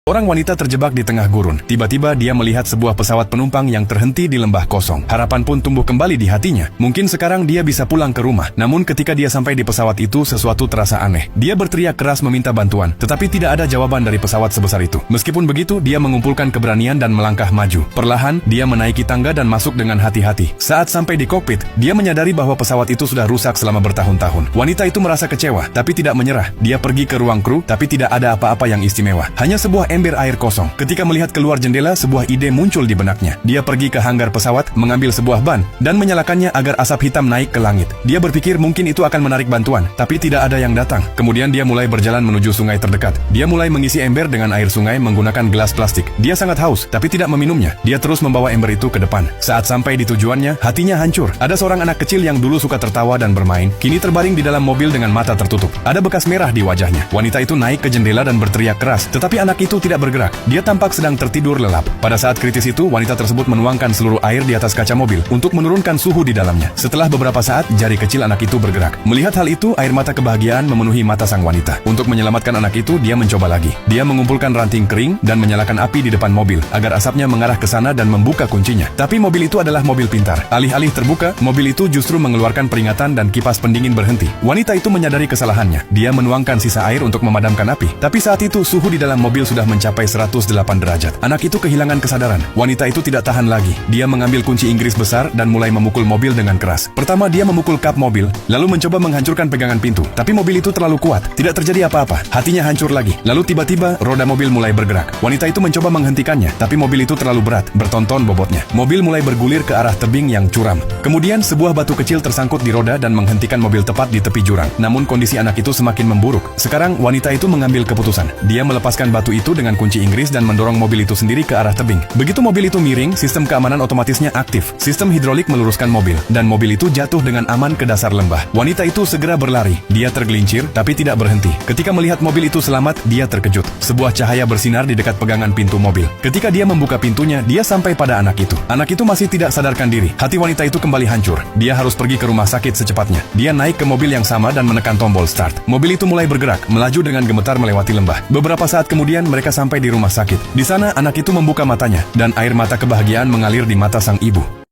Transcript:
Seorang wanita terjebak di tengah gurun. Tiba-tiba dia melihat sebuah pesawat penumpang yang terhenti di lembah kosong. Harapan pun tumbuh kembali di hatinya. Mungkin sekarang dia bisa pulang ke rumah. Namun ketika dia sampai di pesawat itu, sesuatu terasa aneh. Dia berteriak keras meminta bantuan, tetapi tidak ada jawaban dari pesawat sebesar itu. Meskipun begitu, dia mengumpulkan keberanian dan melangkah maju. Perlahan, dia menaiki tangga dan masuk dengan hati-hati. Saat sampai di kokpit, dia menyadari bahwa pesawat itu sudah rusak selama bertahun-tahun. Wanita itu merasa kecewa, tapi tidak menyerah. Dia pergi ke ruang kru, tapi tidak ada apa-apa yang istimewa. Hanya sebuah ember air kosong. Ketika melihat keluar jendela, sebuah ide muncul di benaknya. Dia pergi ke hanggar pesawat, mengambil sebuah ban, dan menyalakannya agar asap hitam naik ke langit. Dia berpikir mungkin itu akan menarik bantuan, tapi tidak ada yang datang. Kemudian dia mulai berjalan menuju sungai terdekat. Dia mulai mengisi ember dengan air sungai menggunakan gelas plastik. Dia sangat haus, tapi tidak meminumnya. Dia terus membawa ember itu ke depan. Saat sampai di tujuannya, hatinya hancur. Ada seorang anak kecil yang dulu suka tertawa dan bermain, kini terbaring di dalam mobil dengan mata tertutup. Ada bekas merah di wajahnya. Wanita itu naik ke jendela dan berteriak keras, tetapi anak itu tidak bergerak. Dia tampak sedang tertidur lelap. Pada saat kritis itu, wanita tersebut menuangkan seluruh air di atas kaca mobil untuk menurunkan suhu di dalamnya. Setelah beberapa saat, jari kecil anak itu bergerak. Melihat hal itu, air mata kebahagiaan memenuhi mata sang wanita. Untuk menyelamatkan anak itu, dia mencoba lagi. Dia mengumpulkan ranting kering dan menyalakan api di depan mobil agar asapnya mengarah ke sana dan membuka kuncinya. Tapi mobil itu adalah mobil pintar. Alih-alih terbuka, mobil itu justru mengeluarkan peringatan dan kipas pendingin berhenti. Wanita itu menyadari kesalahannya. Dia menuangkan sisa air untuk memadamkan api. Tapi saat itu, suhu di dalam mobil sudah mencapai 108 derajat. Anak itu kehilangan kesadaran. Wanita itu tidak tahan lagi. Dia mengambil kunci Inggris besar dan mulai memukul mobil dengan keras. Pertama dia memukul kap mobil, lalu mencoba menghancurkan pegangan pintu. Tapi mobil itu terlalu kuat. Tidak terjadi apa-apa. Hatinya hancur lagi. Lalu tiba-tiba roda mobil mulai bergerak. Wanita itu mencoba menghentikannya, tapi mobil itu terlalu berat, bertonton bobotnya. Mobil mulai bergulir ke arah tebing yang curam. Kemudian sebuah batu kecil tersangkut di roda dan menghentikan mobil tepat di tepi jurang. Namun kondisi anak itu semakin memburuk. Sekarang wanita itu mengambil keputusan. Dia melepaskan batu itu dengan kunci Inggris dan mendorong mobil itu sendiri ke arah tebing. Begitu mobil itu miring, sistem keamanan otomatisnya aktif. Sistem hidrolik meluruskan mobil, dan mobil itu jatuh dengan aman ke dasar lembah. Wanita itu segera berlari. Dia tergelincir, tapi tidak berhenti. Ketika melihat mobil itu selamat, dia terkejut. Sebuah cahaya bersinar di dekat pegangan pintu mobil. Ketika dia membuka pintunya, dia sampai pada anak itu. Anak itu masih tidak sadarkan diri. Hati wanita itu kembali hancur. Dia harus pergi ke rumah sakit secepatnya. Dia naik ke mobil yang sama dan menekan tombol start. Mobil itu mulai bergerak, melaju dengan gemetar melewati lembah. Beberapa saat kemudian mereka sampai di rumah sakit. Di sana anak itu membuka matanya, dan air mata kebahagiaan mengalir di mata sang ibu.